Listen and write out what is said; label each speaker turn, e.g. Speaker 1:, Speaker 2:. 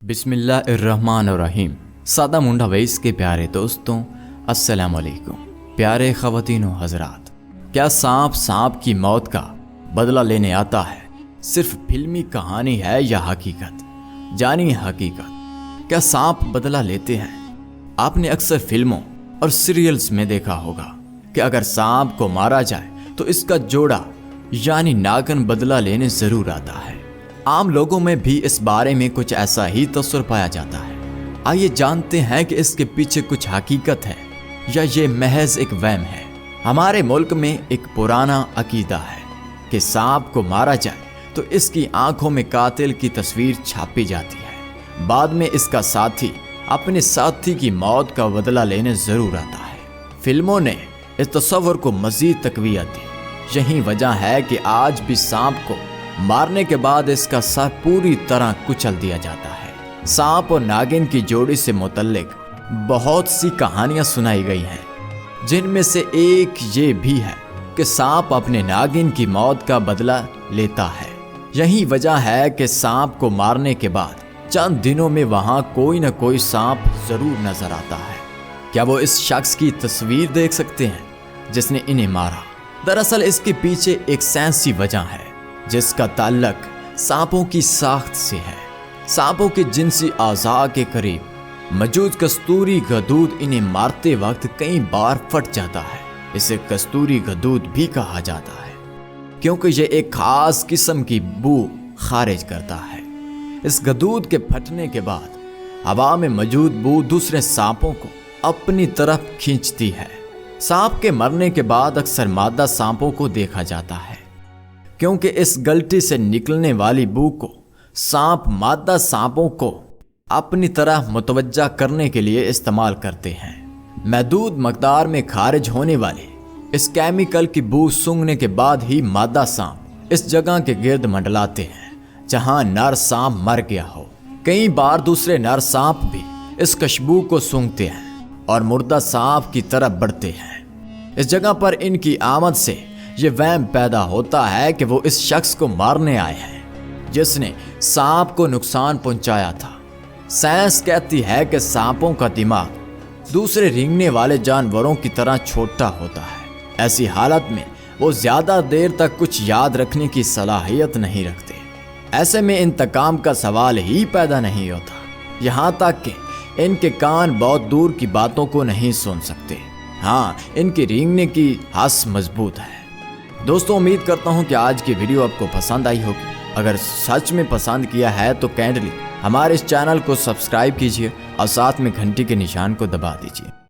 Speaker 1: بسم اللہ الرحمن الرحیم۔ سادہ منڈا ویس کے پیارے دوستوں، السلام علیکم۔ پیارے خواتین و حضرات، کیا سانپ کی موت کا بدلہ لینے آتا ہے؟ صرف فلمی کہانی ہے یا حقیقت؟ جانی حقیقت، کیا سانپ بدلہ لیتے ہیں؟ آپ نے اکثر فلموں اور سیریلز میں دیکھا ہوگا کہ اگر سانپ کو مارا جائے تو اس کا جوڑا یعنی ناگن بدلہ لینے ضرور آتا ہے۔ عام لوگوں میں بھی اس بارے میں کچھ ایسا ہی تصور پایا جاتا ہے۔ آئیے جانتے ہیں کہ اس کے پیچھے کچھ حقیقت ہے یا یہ محض ایک وہم ہے۔ ہمارے ملک میں ایک پرانا عقیدہ ہے کہ سانپ کو مارا جائے تو اس کی آنکھوں میں قاتل کی تصویر چھاپی جاتی ہے، بعد میں اس کا ساتھی اپنے ساتھی کی موت کا بدلہ لینے ضرور آتا ہے۔ فلموں نے اس تصور کو مزید تقویت دی۔ یہی وجہ ہے کہ آج بھی سانپ کو مارنے کے بعد اس کا سر پوری طرح کچل دیا جاتا ہے۔ سانپ اور ناگن کی جوڑی سے متعلق بہت سی کہانیاں سنائی گئی ہیں، جن میں سے ایک یہ بھی ہے کہ سانپ اپنے ناگن کی موت کا بدلہ لیتا ہے۔ یہی وجہ ہے کہ سانپ کو مارنے کے بعد چند دنوں میں وہاں کوئی نہ کوئی سانپ ضرور نظر آتا ہے۔ کیا وہ اس شخص کی تصویر دیکھ سکتے ہیں جس نے انہیں مارا؟ دراصل اس کے پیچھے ایک سائنسی وجہ ہے جس کا تعلق سانپوں کی ساخت سے ہے۔ سانپوں کے جنسی اعضاء کے قریب موجود کستوری غدود انہیں مارتے وقت کئی بار پھٹ جاتا ہے۔ اسے کستوری غدود بھی کہا جاتا ہے کیونکہ یہ ایک خاص قسم کی بو خارج کرتا ہے۔ اس غدود کے پھٹنے کے بعد ہوا میں موجود بو دوسرے سانپوں کو اپنی طرف کھینچتی ہے۔ سانپ کے مرنے کے بعد اکثر مادہ سانپوں کو دیکھا جاتا ہے کیونکہ اس گلٹی سے نکلنے والی بو کو سانپ مادہ سانپوں کو اپنی طرح متوجہ کرنے کے لیے استعمال کرتے ہیں۔ محدود مقدار میں خارج ہونے والے اس کیمیکل کی بو سونگھنے کے بعد ہی مادہ سانپ اس جگہ کے گرد منڈلاتے ہیں جہاں نر سانپ مر گیا ہو۔ کئی بار دوسرے نر سانپ بھی اس خوشبو کو سونگھتے ہیں اور مردہ سانپ کی طرف بڑھتے ہیں۔ اس جگہ پر ان کی آمد سے یہ وہم پیدا ہوتا ہے کہ وہ اس شخص کو مارنے آئے ہیں جس نے سانپ کو نقصان پہنچایا تھا۔ سائنس کہتی ہے کہ سانپوں کا دماغ دوسرے رینگنے والے جانوروں کی طرح چھوٹا ہوتا ہے۔ ایسی حالت میں وہ زیادہ دیر تک کچھ یاد رکھنے کی صلاحیت نہیں رکھتے۔ ایسے میں انتقام کا سوال ہی پیدا نہیں ہوتا، یہاں تک کہ ان کے کان بہت دور کی باتوں کو نہیں سن سکتے۔ ہاں، ان کی رینگنے کی حس مضبوط ہے۔ دوستوں، امید کرتا ہوں کہ آج کی ویڈیو آپ کو پسند آئی ہوگی۔ اگر سچ میں پسند کیا ہے تو کائنڈلی ہمارے اس چینل کو سبسکرائب کیجیے اور ساتھ میں گھنٹی کے نشان کو دبا دیجیے۔